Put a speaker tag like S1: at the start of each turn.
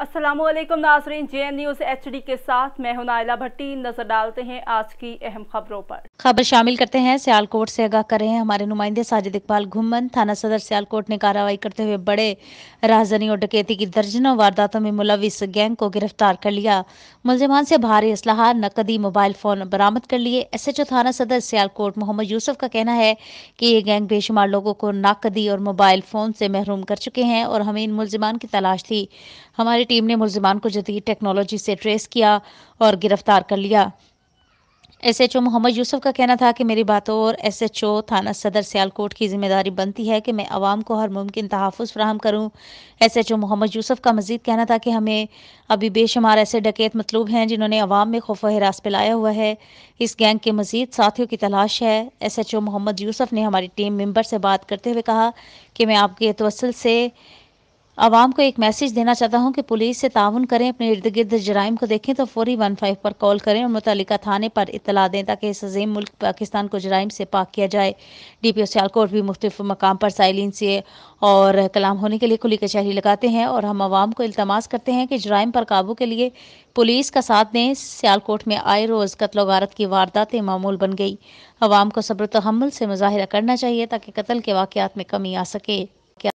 S1: अस्सलामु अलैकुम नाज़रीन, JN न्यूज़ HD के साथ मैं हूं नाइला भट्टी। नजर डालते हैं आज की अहम खबरों पर।
S2: खबर शामिल करते हैं। सियालकोट से आगाह कर रहे हैं हमारे नुमाइंदे साजिद इकबाल घुम्मन। थाना सदर सियालकोट ने कार्रवाई करते हुए बड़े राहजनी और डकैती की दर्जनों वारदातों में मुलविस गैंग को गिरफ्तार कर लिया। मुलजिमान से भारी असलहा, नकदी, मोबाइल फोन बरामद कर लिए। SHO थाना सदर सियालकोट मोहम्मद यूसुफ का कहना है कि ये गैंग बेशुमार लोगों को नकदी और मोबाइल फोन से महरूम कर चुके हैं और हमें इन मुलजिमान की तलाश थी। हमारी टीम ने मुलजिमान को जदीद टेक्नोलॉजी से ट्रेस किया और गिरफ्तार कर लिया। SHO मोहम्मद यूसुफ का कहना था कि मेरी बातों और SHO थाना सदर सियालकोट की जिम्मेदारी बनती है कि मैं आवाम को हर मुमकिन तहफ़्फ़ुज़ फराहम करूँ। SHO मोहम्मद यूसुफ का मजीद कहना था कि हमें अभी बेशुमार ऐसे डकैत मतलूब हैं जिन्होंने अवाम में खौफ व हिरास फैलाया हुआ है। इस गैंग के मजीद साथियों की तलाश है। SHO मोहम्मद यूसुफ ने हमारी टीम मेंबर से बात करते हुए कहा कि मैं आपके तवस्सुल से आवाम को एक मैसेज देना चाहता हूं कि पुलिस से ताउन करें, अपने इर्द गिर्द जराइम को देखें तो फौरी 15 पर कॉल करें और मुतल्लिका थाने पर इत्तला दें ताकि इस अजीम मुल्क पाकिस्तान को जराइम से पाक किया जाए। DPO सियालकोट भी मुख्तलिफ मकाम पर साइलिन से और कलाम होने के लिए खुली कचहरी लगाते हैं और हम आवाम को इल्तमास करते हैं कि जराइम पर काबू के लिए पुलिस का साथ दें। सियालकोट में आए रोज़ कत्ल गारत की वारदातें मामूल बन गई। आवाम को सब्र तहम्मुल से मुजाहिरा करना चाहिए ताकि कत्ल के वाक़यात में कमी आ सके।